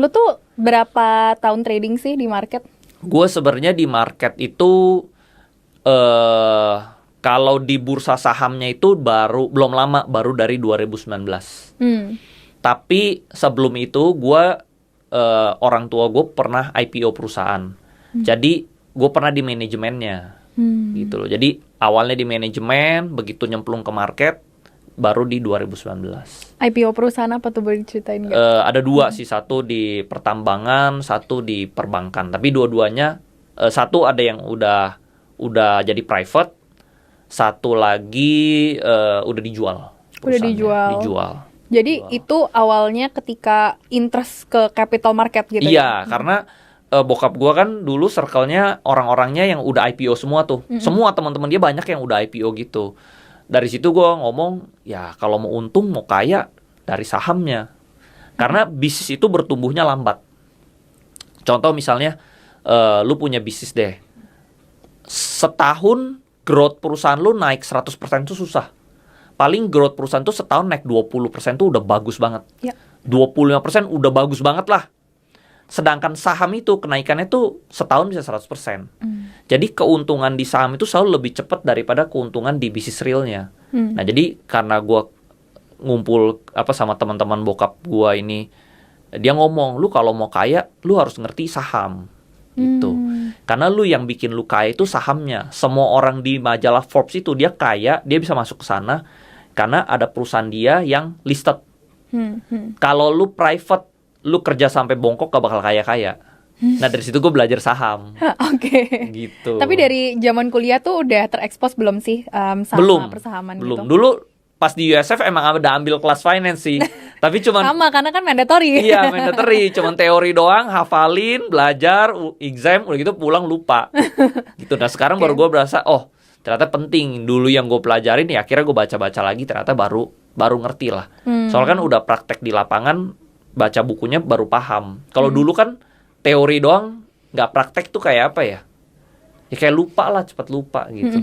Lu tuh berapa tahun trading sih di market? Gue sebenarnya di market itu kalau di bursa sahamnya itu belum lama, baru dari 2019. Tapi sebelum itu gue orang tua gue pernah IPO perusahaan. Jadi gue pernah di manajemennya. Gitu loh. Jadi awalnya di manajemen, begitu nyemplung ke market baru di 2019. IPO perusahaan apa tuh, boleh diceritain nggak? Ada dua sih, satu di pertambangan, satu di perbankan. Tapi dua-duanya satu ada yang udah jadi private, satu lagi udah dijual. Udah dijual. Jadi itu awalnya ketika interest ke capital market gitu. Iya, karena bokap gua kan dulu circle-nya orang-orangnya yang udah IPO semua tuh. Semua teman-teman dia banyak yang udah IPO gitu. Dari situ gue ngomong, ya kalau mau untung, mau kaya, dari sahamnya. Karena bisnis itu bertumbuhnya lambat. Contoh misalnya, lu punya bisnis deh. Setahun growth perusahaan lu naik 100% itu susah. Paling growth perusahaan tuh setahun naik 20% tuh udah bagus banget. Ya. 25% udah bagus banget lah. Sedangkan saham itu kenaikannya tuh setahun bisa 100%. Jadi keuntungan di saham itu selalu lebih cepat daripada keuntungan di bisnis realnya. Nah jadi karena gue ngumpul sama teman-teman bokap gue ini, dia ngomong, lu kalau mau kaya, lu harus ngerti saham. Gitu. Karena lu yang bikin lu kaya itu sahamnya. Semua orang di majalah Forbes itu dia kaya, dia bisa masuk ke sana karena ada perusahaan dia yang listed. Kalau lu private, lu kerja sampai bongkok gak bakal kaya-kaya. Nah dari situ gue belajar saham. Oke. Gitu. Tapi dari zaman kuliah tuh udah terekspos belum sih sama persahaman belum. gitu? Dulu pas di USF emang ada ambil kelas finance sih. Tapi cuman sama karena kan mandatory. Iya, mandatory. Cuman teori doang, hafalin, belajar, exam, udah gitu pulang lupa. Gitu. Nah sekarang baru gue berasa, oh ternyata penting. Dulu yang gue pelajarin ya akhirnya gue baca-baca lagi, ternyata baru ngerti lah. Soalnya kan udah praktek di lapangan, baca bukunya baru paham. Kalau dulu kan teori doang, nggak praktek tuh kayak apa ya? Ya kayak lupa lah, cepat lupa gitu.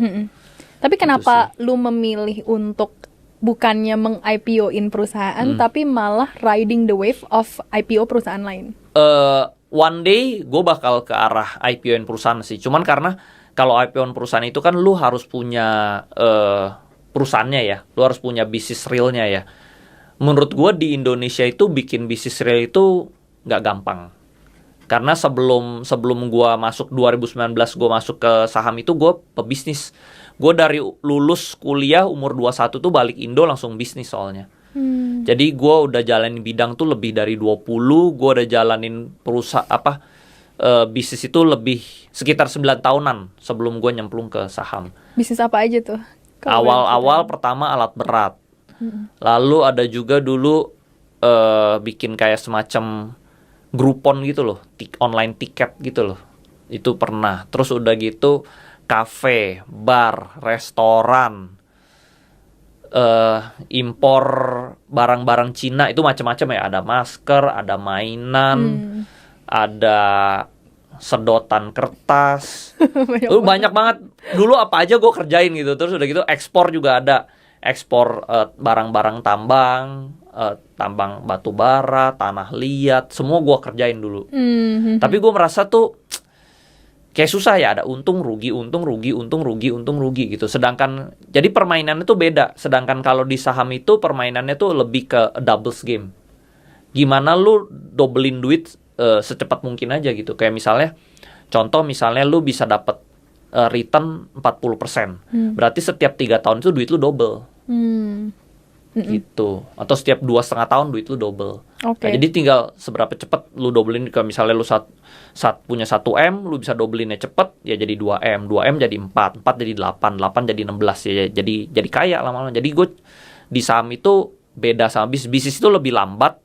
Tapi kenapa lu memilih untuk bukannya meng-IPO-in perusahaan, tapi malah riding the wave of IPO perusahaan lain? One day gue bakal ke arah IPO-in perusahaan sih. Cuman karena kalau IPO-in perusahaan itu kan lu harus punya perusahaannya ya. Lu harus punya bisnis realnya ya. Menurut gue di Indonesia itu bikin bisnis real itu nggak gampang. Karena sebelum gue masuk 2019 gue masuk ke saham itu gue pebisnis. Gue dari lulus kuliah umur 21 tuh balik Indo langsung bisnis soalnya. Jadi gue udah jalanin bidang tuh lebih dari 20. Gue udah jalanin bisnis itu lebih sekitar 9 tahunan sebelum gue nyemplung ke saham. Bisnis apa aja tuh? Awal-awal pertama alat berat. Lalu ada juga dulu bikin kayak semacam Groupon gitu loh, online tiket gitu loh. Itu pernah. Terus udah gitu kafe, bar, restoran, impor barang-barang Cina itu macam-macam ya. Ada masker, ada mainan, ada sedotan kertas. Banyak banget. Dulu apa aja gue kerjain gitu. Terus udah gitu ekspor juga ada. Ekspor barang-barang tambang, tambang batu bara, tanah liat, semua gue kerjain dulu. Tapi gue merasa tuh kayak susah ya, ada untung rugi gitu. Sedangkan jadi permainannya tuh beda. Sedangkan kalau di saham itu permainannya tuh lebih ke doubles game. Gimana lu dobelin duit secepat mungkin aja gitu. Kayak misalnya lu bisa dapat return 40%. Berarti setiap 3 tahun itu duit lu double. Gitu. Atau setiap 2,5 tahun duit lu double. Nah, jadi tinggal seberapa cepat lu dobelin. Kalau misalnya lu punya 1M, lu bisa dobelinnya cepet, ya jadi 2M. 2M jadi 4 jadi 8 jadi 16 ya. Jadi kaya lama-lama. Jadi gue di saham itu beda sama bisnis itu lebih lambat.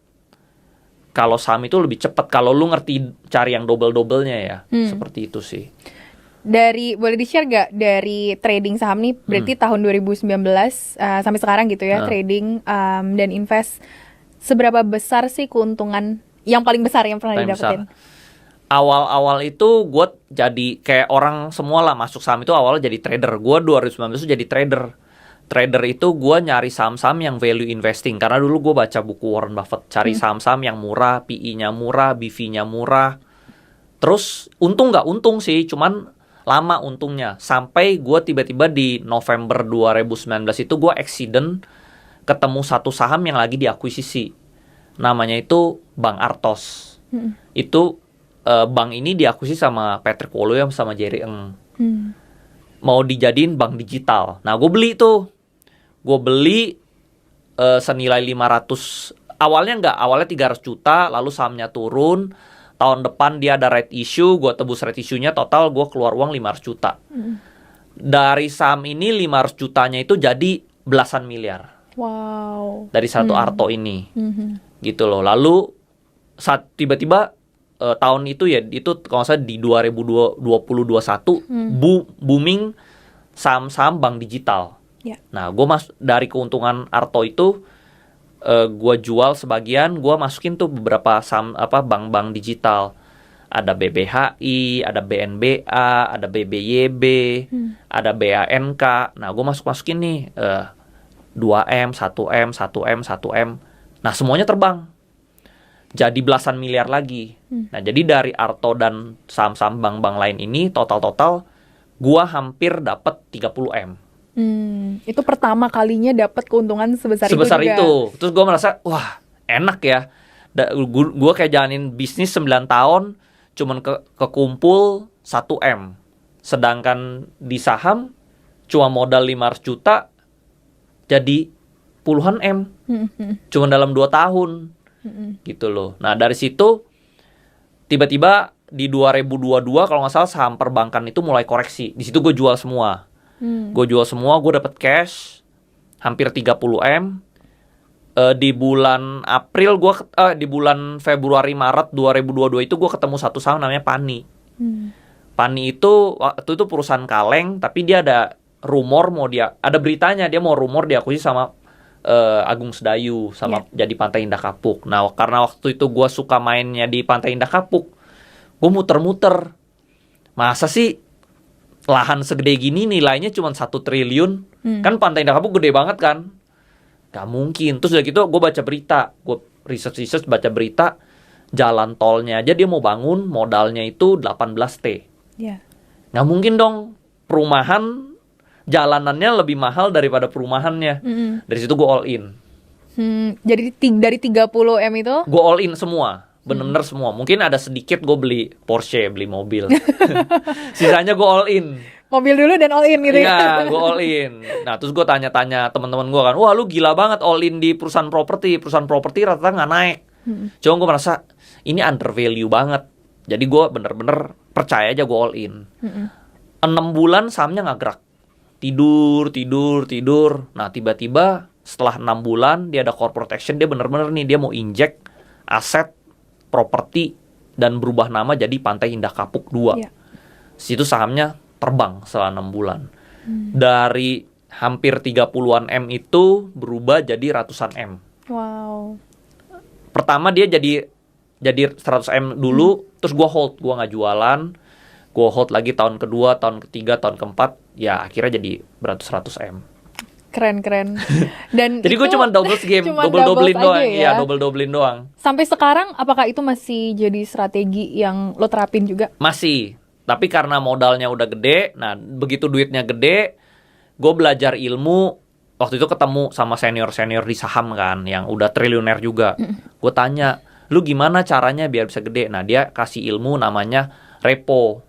Kalau saham itu lebih cepat. Kalau lu ngerti cari yang double-doublenya ya. Seperti itu sih. Boleh di-share gak dari trading saham nih, berarti tahun 2019 sampai sekarang gitu ya, trading dan invest, seberapa besar sih keuntungan yang paling besar yang pernah didapetin? Awal-awal itu gue jadi kayak orang semua lah masuk saham itu awalnya jadi trader. Gue 2019 itu jadi trader. trader itu gue nyari saham-saham yang value investing. Karena dulu gue baca buku Warren Buffett. Cari saham-saham yang murah, PE-nya murah, BV-nya murah. Terus untung nggak untung sih, cuman lama untungnya. Sampai gue tiba-tiba di November 2019 itu gue accident ketemu satu saham yang lagi diakuisisi. Namanya itu Bank Artos. Itu bank ini diakuisisi sama Patrick Woloyam sama Jerry Ng. Mau dijadiin bank digital. Nah, gue beli tuh. Gue beli senilai 500. Awalnya 300 juta, lalu sahamnya turun. Tahun depan dia ada right issue, gue tebus right issue-nya, total gue keluar uang 500 juta. Dari saham ini 500 jutanya itu jadi belasan miliar. Wow. Dari satu Arto ini. Gitu loh. Lalu saat tiba-tiba tahun itu ya, itu kalau nggak salah di 2020-2021 booming saham-saham bank digital. Ya. Nah, gue dari keuntungan Arto itu gue jual sebagian, gue masukin tuh beberapa saham bank-bank digital. Ada BBHI, ada BNBA, ada BBYB, ada BANK. Nah, gue masukin nih 2M, 1M, 1M, 1M. Nah, semuanya terbang. Jadi belasan miliar lagi. Nah, jadi dari Arto dan saham-saham bank-bank lain ini total gue hampir dapat 30M. Itu pertama kalinya dapat keuntungan sebesar itu juga. Itu. Terus gue merasa, wah enak ya. Gue kayak jalanin bisnis 9 tahun, cuman kekumpul 1M. Sedangkan di saham, cuma modal 500 juta, jadi puluhan M. Cuman dalam 2 tahun. Gitu loh. Nah, dari situ, tiba-tiba di 2022, kalau nggak salah saham perbankan itu mulai koreksi. Di situ gue jual semua. Gue dapet cash hampir 30M. Di bulan April di bulan Februari Maret 2022 itu gue ketemu satu saham namanya Pani. Pani itu waktu itu perusahaan kaleng, tapi dia ada rumor ada beritanya dia mau rumor diakuisisi sama Agung Sedayu sama jadi Pantai Indah Kapuk. Nah, karena waktu itu gue suka mainnya di Pantai Indah Kapuk, gue muter-muter. Masa sih lahan segede gini nilainya cuma 1 triliun? Kan Pantai Indah Kapuk gede banget kan? Gak mungkin. Terus udah gitu gue baca berita, gue research baca berita, jalan tolnya aja dia mau bangun, modalnya itu 18T. Gak mungkin dong perumahan jalanannya lebih mahal daripada perumahannya. Dari situ gue all in. Jadi dari 30M itu? Gue all in semua. Bener-bener semua. Mungkin ada sedikit gue beli Porsche, beli mobil. Sisanya gue all in. Mobil dulu dan all in gitu ya? Iya, gue all in. Nah, terus gue tanya-tanya teman-teman gue kan, wah lu gila banget all in di perusahaan properti. Perusahaan properti rata-rata nggak naik. Cuma gue merasa ini under value banget. Jadi gue bener-bener percaya aja gue all in. 6 bulan sahamnya nggak gerak. Tidur. Nah, tiba-tiba setelah 6 bulan dia ada corporate action, dia bener-bener nih dia mau injek aset properti dan berubah nama jadi Pantai Indah Kapuk 2. Situ sahamnya terbang setelah 6 bulan. Dari hampir 30-an M itu berubah jadi ratusan M. Wow. Pertama dia jadi 100 M dulu, terus gue hold, gue nggak jualan. Gue hold lagi tahun kedua, tahun ketiga, tahun keempat, ya akhirnya jadi beratus-ratus M. Keren. Dan jadi gue cuma double game, double-doublein doang. Iya, double-doublein doang. Sampai sekarang apakah itu masih jadi strategi yang lo terapin juga? Masih. Tapi karena modalnya udah gede, nah begitu duitnya gede, gue belajar ilmu. Waktu itu ketemu sama senior-senior di saham kan, yang udah triliuner juga. Gue tanya, lu gimana caranya biar bisa gede? Nah, dia kasih ilmu namanya repo.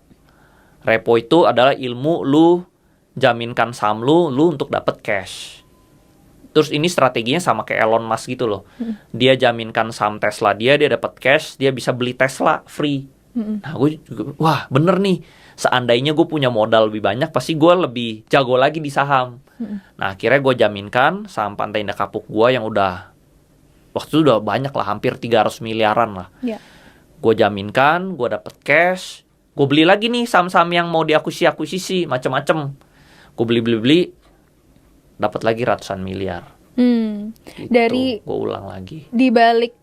Repo itu adalah ilmu lu jaminkan saham lu untuk dapat cash. Terus ini strateginya sama kayak Elon Musk gitu loh. Dia jaminkan saham Tesla dia dapat cash, dia bisa beli Tesla free. Nah, gue juga, wah bener nih. Seandainya gue punya modal lebih banyak, pasti gue lebih jago lagi di saham. Nah, akhirnya gue jaminkan saham Pantai Indah Kapuk gue yang waktu itu udah banyak lah, hampir 300 miliaran lah. Gue jaminkan, gue dapet cash. Gue beli lagi nih saham-saham yang mau diakuisisi macem-macem. Gue beli, dapat lagi ratusan miliar. Gitu. Dari gue ulang lagi. Di balik,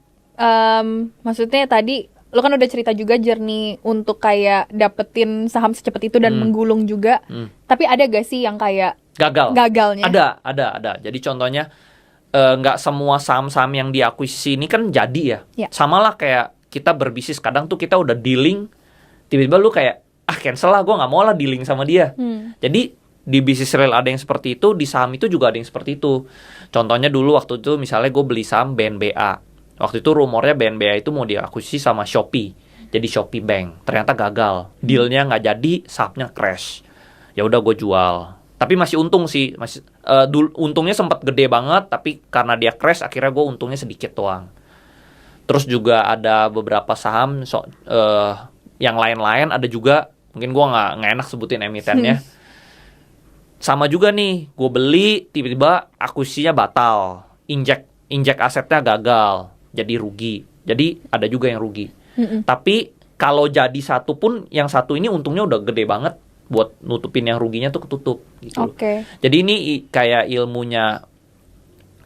maksudnya tadi lo kan udah cerita juga journey untuk kayak dapetin saham secepat itu dan menggulung juga. Tapi ada gak sih yang kayak gagalnya? Ada. Jadi contohnya nggak semua saham-saham yang diakuisisi ini kan jadi ya. Sama lah kayak kita berbisnis, kadang tuh kita udah dealing, tiba-tiba lu kayak cancel lah, gue nggak mau lah dealing sama dia. Jadi di bisnis real ada yang seperti itu, di saham itu juga ada yang seperti itu. Contohnya dulu waktu itu misalnya gue beli saham BNBA. Waktu itu rumornya BNBA itu mau diakuisisi sama Shopee, jadi Shopee Bank. Ternyata gagal, dealnya nggak jadi, sahamnya crash. Ya udah gue jual. Tapi masih untung sih, untungnya sempat gede banget, tapi karena dia crash akhirnya gue untungnya sedikit doang. Terus juga ada beberapa saham yang lain-lain ada juga, mungkin gue nggak enak sebutin emitennya. Sama juga nih, gue beli tiba-tiba akuisisinya batal, injek asetnya gagal, jadi rugi. Jadi ada juga yang rugi. Tapi kalau jadi satu pun, yang satu ini untungnya udah gede banget buat nutupin yang ruginya tuh ketutup gitu. Jadi ini kayak ilmunya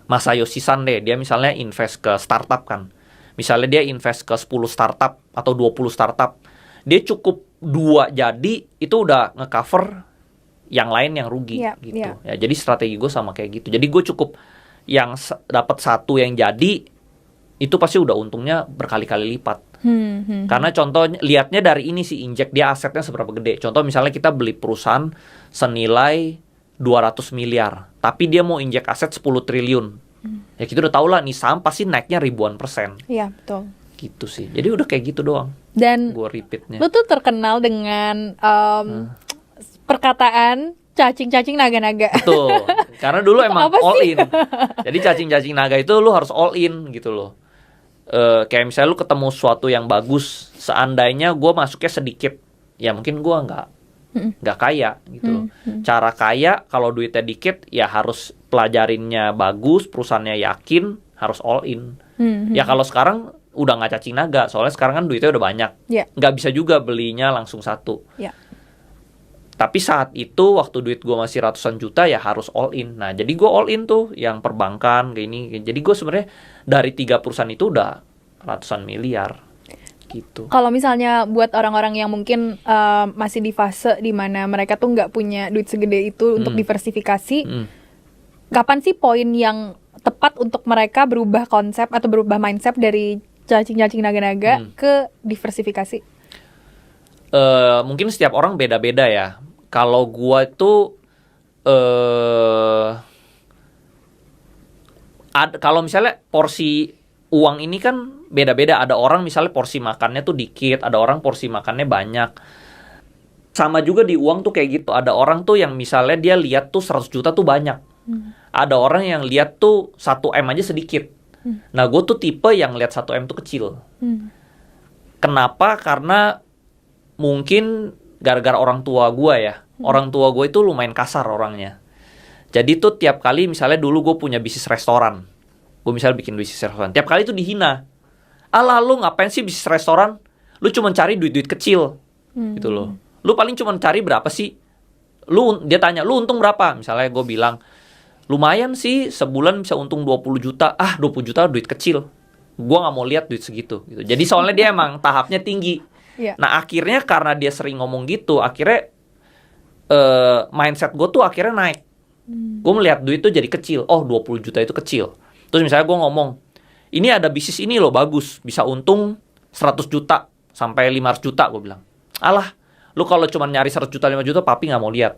Masayoshi Son deh. Dia misalnya invest ke startup kan. Misalnya dia invest ke 10 startup atau 20 startup. Dia cukup 2 jadi itu udah ngecover yang lain yang rugi gitu. Ya, jadi strategi gue sama kayak gitu. Jadi gue cukup yang dapat satu yang jadi itu pasti udah untungnya berkali-kali lipat. Karena contohnya lihatnya dari ini sih, injek dia asetnya seberapa gede. Contoh misalnya kita beli perusahaan senilai 200 miliar, tapi dia mau injek aset 10 triliun. Ya kita udah tahu lah nih saham pasti naiknya ribuan %. Iya, betul. Gitu sih. Jadi udah kayak gitu doang. Dan gua repeatnya. lu tuh terkenal dengan perkataan cacing-cacing naga-naga. Betul. Karena dulu emang all in. Jadi cacing-cacing naga itu lu harus all in gitu loh. Kayak misalnya lu ketemu sesuatu yang bagus, seandainya gue masuknya sedikit, ya mungkin gue nggak kaya gitu loh. Cara kaya kalau duitnya dikit ya harus pelajarinnya bagus, perusahaannya yakin, harus all in. Ya kalau sekarang udah nggak cacing naga, soalnya sekarang kan duitnya udah banyak, nggak bisa juga belinya langsung satu. Tapi saat itu waktu duit gue masih ratusan juta ya harus all in. Nah jadi gue all in tuh yang perbankan kayak ini. Jadi gue sebenarnya dari 3 perusahaan itu udah ratusan miliar gitu. Kalau misalnya buat orang-orang yang mungkin masih di fase dimana mereka tuh nggak punya duit segede itu untuk diversifikasi, kapan sih poin yang tepat untuk mereka berubah konsep atau berubah mindset dari cacing-cacing naga-naga ke diversifikasi? Mungkin setiap orang beda-beda ya. Kalau gua itu kalau misalnya porsi uang ini kan beda-beda. Ada orang misalnya porsi makannya tuh dikit, ada orang porsi makannya banyak. Sama juga di uang tuh kayak gitu. Ada orang tuh yang misalnya dia lihat tuh 100 juta tuh banyak. Ada orang yang lihat tuh 1M aja sedikit. Nah gue tuh tipe yang lihat 1M tuh kecil. Kenapa? Karena mungkin gara-gara orang tua gue ya. Orang tua gue itu lumayan kasar orangnya. Jadi tuh tiap kali misalnya dulu gue punya bisnis restoran. Gue misalnya bikin bisnis restoran. Tiap kali tuh dihina. Alah lu ngapain sih bisnis restoran? Lu cuma cari duit-duit kecil. Gitu loh. Lu paling cuma cari berapa sih? Dia tanya, lu untung berapa? Misalnya gue bilang, lumayan sih sebulan bisa untung 20 juta. 20 juta duit kecil. Gue gak mau lihat duit segitu. Gitu. Jadi soalnya dia emang tahapnya tinggi. Nah akhirnya karena dia sering ngomong gitu, akhirnya mindset gue tuh akhirnya naik. Gue melihat duit tuh jadi kecil. 20 juta itu kecil. Terus misalnya gue ngomong, ini ada bisnis ini loh bagus, bisa untung 100 juta sampai 500 juta, gue bilang. Alah, lu kalau cuma nyari 100 juta 5 juta, papi nggak mau lihat.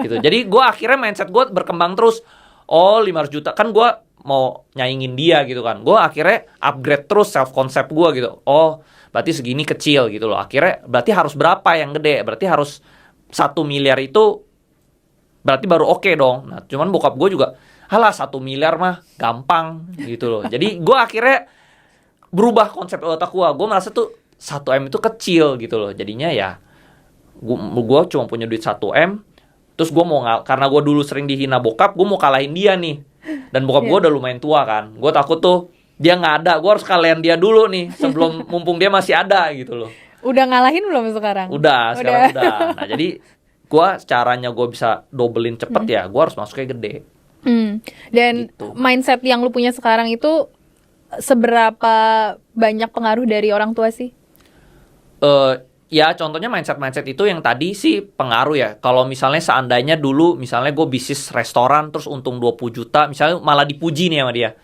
Gitu. Jadi gue akhirnya mindset gue berkembang terus. 500 juta kan gue mau nyaingin dia gitu kan. Gue akhirnya upgrade terus self concept gue gitu. Berarti segini kecil gitu loh. Akhirnya berarti harus berapa yang gede? Berarti harus 1 miliar itu berarti baru oke dong. Nah, cuman bokap gue juga, halah 1 miliar mah gampang gitu loh. Jadi gue akhirnya berubah konsep otak gue. Gue merasa tuh 1M itu kecil gitu loh. Jadinya ya gue cuma punya duit 1M. Terus gue mau karena gue dulu sering dihina bokap, gue mau kalahin dia nih. Dan bokap gue udah lumayan tua kan. Gue takut tuh dia nggak ada, gue harus kalahin dia dulu nih sebelum mumpung dia masih ada gitu loh. Udah ngalahin belum sekarang? Udah. Sekarang udah. Nah jadi gue caranya gue bisa dobelin cepet ya, gue harus masuknya gede. Dan gitu. Mindset yang lu punya sekarang itu seberapa banyak pengaruh dari orang tua sih? Ya contohnya mindset itu yang tadi sih pengaruh ya. Kalau misalnya seandainya dulu misalnya gue bisnis restoran terus untung 20 juta, misalnya malah dipuji nih sama dia.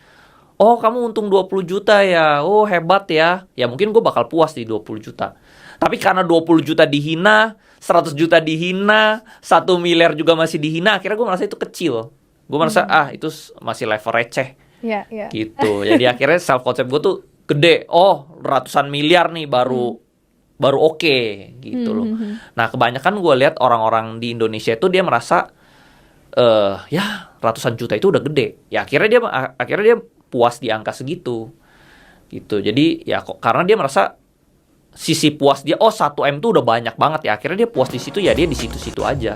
Oh, kamu untung 20 juta ya. Oh, hebat ya. Ya mungkin gue bakal puas di 20 juta. Tapi karena 20 juta dihina, 100 juta dihina, 1 miliar juga masih dihina, akhirnya gue merasa itu kecil. Gue merasa itu masih level receh. Iya, iya. Gitu. Jadi akhirnya self concept gue tuh gede. Oh, ratusan miliar nih baru oke gitu loh. Nah, kebanyakan gue lihat orang-orang di Indonesia itu dia merasa ya ratusan juta itu udah gede. Ya akhirnya dia puas di angka segitu. Gitu. Jadi ya kok karena dia merasa sisi puas dia 1 M tuh udah banyak banget ya. Akhirnya dia puas di situ ya dia di situ-situ aja.